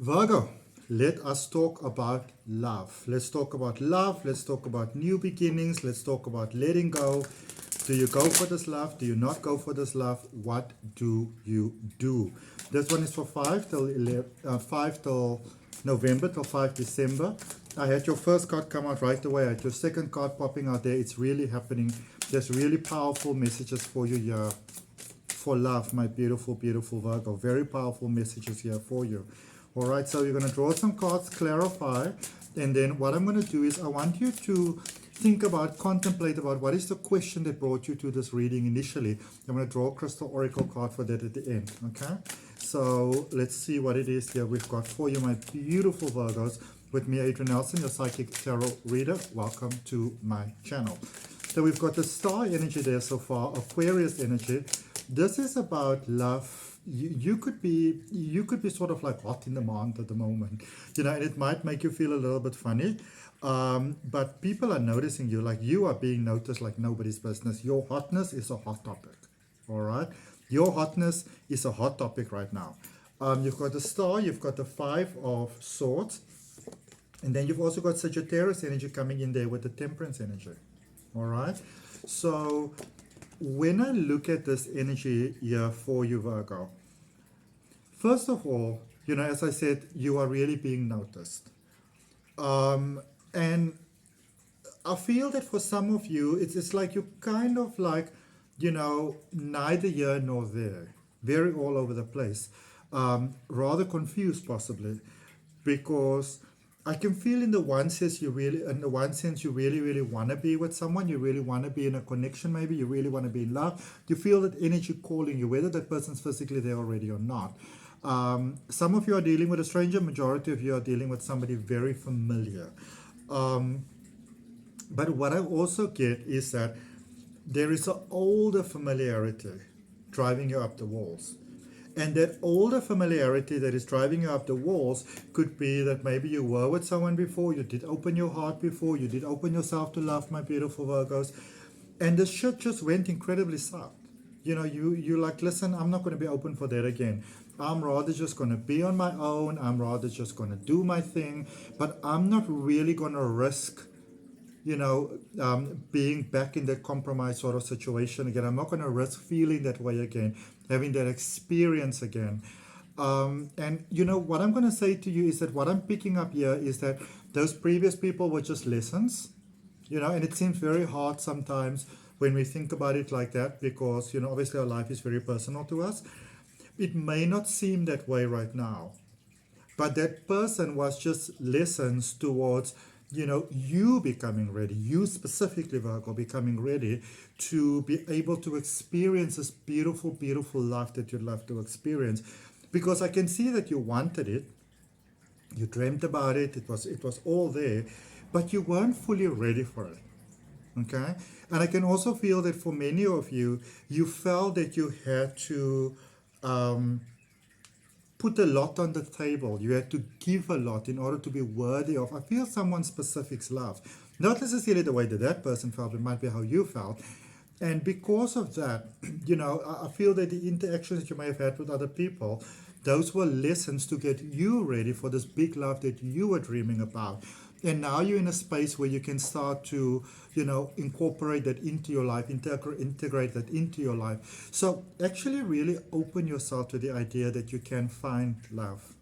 Virgo, let us talk about love. Let's talk about love. Let's talk about new beginnings. Let's talk about letting go. Do you go for this love? Do you not go for this love? What do you do? This one is for 5 till 11, 5 till November till 5 December. I had your first card come out right away. I had your second card popping out there. It's really happening. There's really powerful messages for you here. For love, my beautiful, beautiful Virgo. Very powerful messages here for you. All right, so you're going to draw some cards, clarify, and then what I'm going to do is I want you to think about, contemplate about what is the question that brought you to this reading initially. I'm going to draw a crystal oracle card for that at the end, okay? So let's see what it is here we've got for you, my beautiful Virgos. With me, Adrian Nelson, your psychic tarot reader. Welcome to my channel. So we've got the star energy there so far, Aquarius energy. This is about love. You could be sort of like hot in demand at the moment, you know, and it might make you feel a little bit funny, but people are noticing you, like you are being noticed like nobody's business. Your hotness is a hot topic. All right, your hotness is a hot topic right now. You've got the star, you've got the 5 of swords, and then you've also got Sagittarius energy coming in there with the temperance energy. All right, so when I look at this energy here for you, Virgo, first of all, you know, as I said, you are really being noticed. And I feel that for some of you, it's like you kind of like, you know, neither here nor there. Very all over the place. Rather confused possibly, because I can feel in the one sense you really want to be with someone. You really want to be in a connection. Maybe you really want to be in love. You feel that energy calling you, whether that person's physically there already or not. Some of you are dealing with a stranger. Majority of you are dealing with somebody very familiar. But what I also get is that there is an older familiarity driving you up the walls. And that older familiarity that is driving you up the walls could be that maybe you were with someone before, you did open your heart before, you did open yourself to love, my beautiful Virgos, and the shit just went incredibly south. You know, you like, listen, I'm not going to be open for that again. I'm rather just going to be on my own. I'm rather just going to do my thing, but I'm not really going to risk, you know, being back in that compromised sort of situation again. I'm not going to risk feeling that way again, having that experience again. And you know, what I'm going to say to you is that what I'm picking up here is that those previous people were just lessons, you know, and it seems very hard sometimes when we think about it like that, because, you know, obviously our life is very personal to us. It may not seem that way right now, but that person was just lessons towards, you know, you becoming ready, you specifically, Virgo, becoming ready to be able to experience this beautiful, beautiful life that you'd love to experience. Because I can see that you wanted it, you dreamt about it, it was all there, but you weren't fully ready for it. Okay? And I can also feel that for many of you, you felt that you had to put a lot on the table. You had to give a lot in order to be worthy of, I feel, someone specific's love. Not necessarily the way that that person felt, it might be how you felt. And because of that, you know, I feel that the interactions that you may have had with other people, those were lessons to get you ready for this big love that you were dreaming about. And now you're in a space where you can start to, you know, incorporate that into your life, integrate that into your life. So actually really open yourself to the idea that you can find love,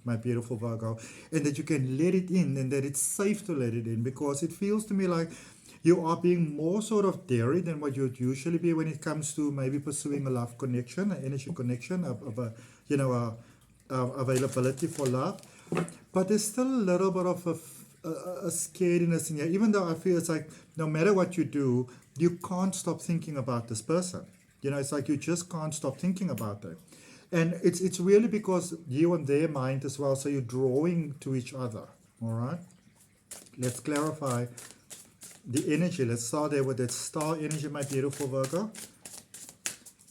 my beautiful Virgo, and that you can let it in, and that it's safe to let it in, because it feels to me like you are being more sort of daring than what you'd usually be when it comes to maybe pursuing a love connection, an energy connection, of a, you know, availability for love. But there's still a little bit of a scariness in here, even though I feel it's like no matter what you do, you can't stop thinking about this person. You know, it's like you just can't stop thinking about them. And it's really because you and their mind as well, so you're drawing to each other. All right? Let's clarify the energy. Let's start there with that star energy, my beautiful Virgo.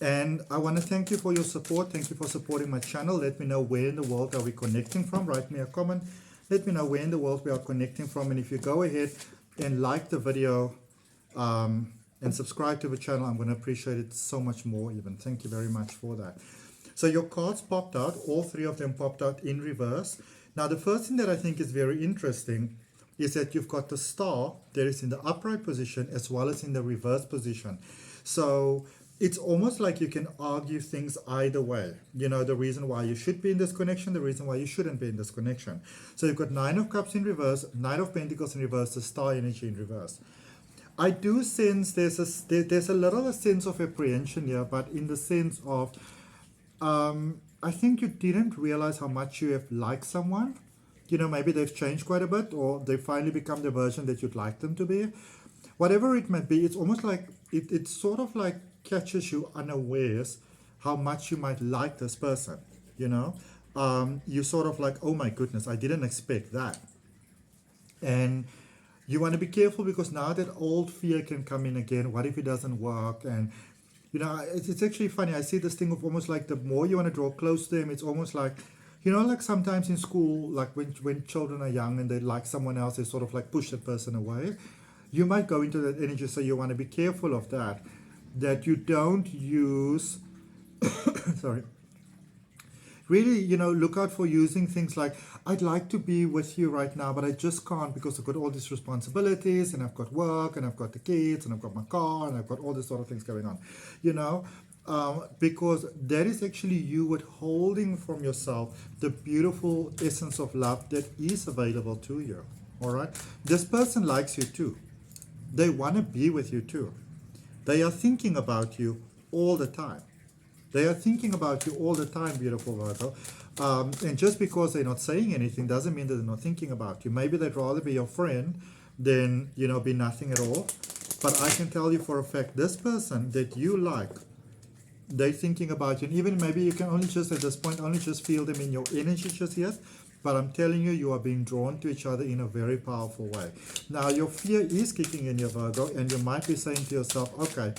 And I want to thank you for your support. Thank you for supporting my channel. Let me know where in the world are we connecting from. Write me a comment. Let me know where in the world we are connecting from. And if you go ahead and like the video and subscribe to the channel, I'm going to appreciate it so much more even. Thank you very much for that. So your cards popped out, all three of them popped out in reverse. Now the first thing that I think is very interesting is that you've got the star that is in the upright position as well as in the reverse position. So it's almost like you can argue things either way. You know, the reason why you should be in this connection, the reason why you shouldn't be in this connection. So you've got Nine of Cups in reverse, Knight of Pentacles in reverse, the star energy in reverse. I do sense there's a little sense of apprehension here, but in the sense of, I think you didn't realize how much you have liked someone. You know, maybe they've changed quite a bit, or they finally become the version that you'd like them to be. Whatever it might be, it's almost like, it sort of like catches you unawares how much you might like this person, you know. You sort of like, oh my goodness, I didn't expect that. And you want to be careful because now that old fear can come in again. What if it doesn't work? And you know, it's actually funny. I see this thing of almost like the more you want to draw close to them, it's almost like, you know, like sometimes in school, like when children are young and they like someone else, they sort of like push that person away. You might go into that energy, so you want to be careful of that. That you don't use, sorry, really, you know, look out for using things like, I'd like to be with you right now, but I just can't because I've got all these responsibilities and I've got work and I've got the kids and I've got my car and I've got all these sort of things going on, you know, because that is actually you withholding from yourself the beautiful essence of love that is available to you, all right? This person likes you too. They want to be with you too. They are thinking about you all the time. They are thinking about you all the time, beautiful Virgo. And just because they're not saying anything doesn't mean that they're not thinking about you. Maybe they'd rather be your friend than, you know, be nothing at all. But I can tell you for a fact, this person that you like, they're thinking about you. And even maybe you can only just, at this point, only just feel them in your energy just yet. But I'm telling you, you are being drawn to each other in a very powerful way. Now, your fear is kicking in, your Virgo, and you might be saying to yourself, okay,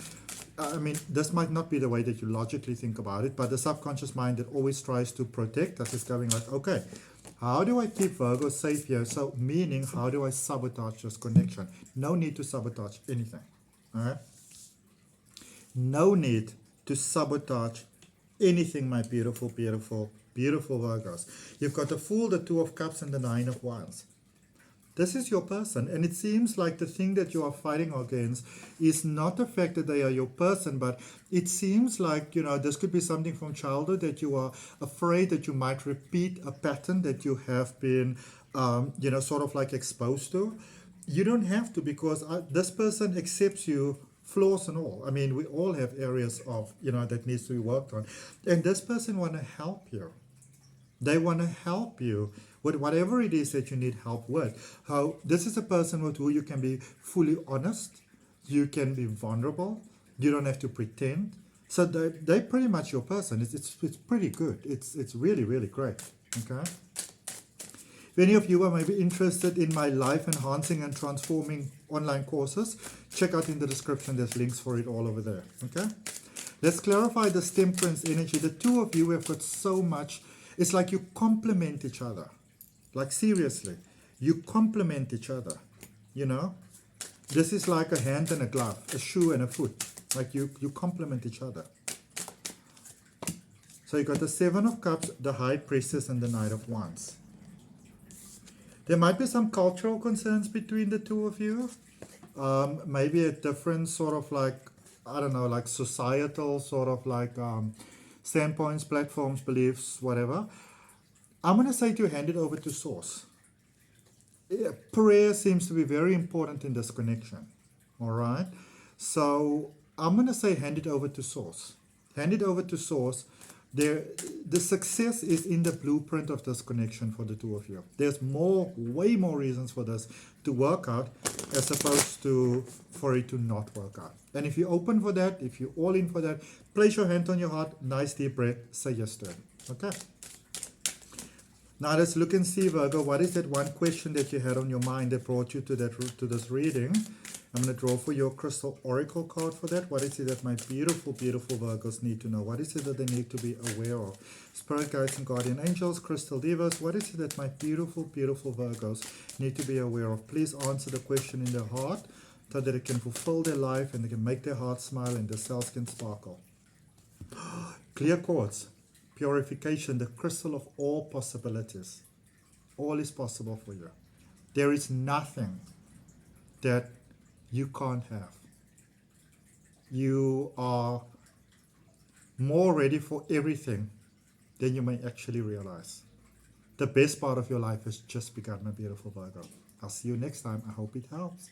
I mean, this might not be the way that you logically think about it, but the subconscious mind that always tries to protect us is going like, okay, how do I keep Virgo safe here? So, meaning, how do I sabotage this connection? No need to sabotage anything, all right? No need to sabotage anything, my beautiful, beautiful, beautiful Virgos. You've got the Fool, the Two of Cups, and the Nine of Wands. This is your person, and it seems like the thing that you are fighting against is not the fact that they are your person, but it seems like, you know, this could be something from childhood that you are afraid that you might repeat a pattern that you have been, you know, sort of like exposed to. You don't have to, because this person accepts you, flaws and all. I mean, we all have areas of, you know, that needs to be worked on. And this person want to help you. They want to help you with whatever it is that you need help with. How this is a person with who you can be fully honest, you can be vulnerable, you don't have to pretend. So they're pretty much your person. It's pretty good. It's really, really great. Okay. If any of you are maybe interested in my life enhancing and transforming online courses, check out in the description. There's links for it all over there. Okay. Let's clarify the Temperance energy. The two of you have got so much. It's like you complement each other. Like seriously, you complement each other, you know. This is like a hand and a glove, a shoe and a foot. Like you complement each other. So you got the Seven of Cups, the High Priestess, and the Knight of Wands. There might be some cultural concerns between the two of you. Maybe a different sort of like, I don't know, like societal sort of like standpoints, platforms, beliefs, whatever. I'm going to say to you, hand it over to Source. Prayer seems to be very important in this connection. All right. So I'm going to say hand it over to Source. Hand it over to Source. The success is in the blueprint of this connection for the two of you. There's way more reasons for this to work out as opposed to for it to not work out. And if you're open for that, if you're all in for that, place your hand on your heart, nice deep breath, say yes to it. Okay? Now let's look and see, Virgo, what is that one question that you had on your mind that brought you to this reading? I'm going to draw for your crystal oracle card for that. What is it that my beautiful, beautiful Virgos need to know? What is it that they need to be aware of? Spirit guides and guardian angels, crystal divas, what is it that my beautiful, beautiful Virgos need to be aware of? Please answer the question in their heart so that it can fulfill their life and they can make their heart smile and their cells can sparkle. Clear quartz. purification, the crystal of all possibilities. All is possible for you. There is nothing that you can't have. You are more ready for everything than you may actually realize. The best part of your life has just begun, my beautiful Virgo. I'll see you next time. I hope it helps.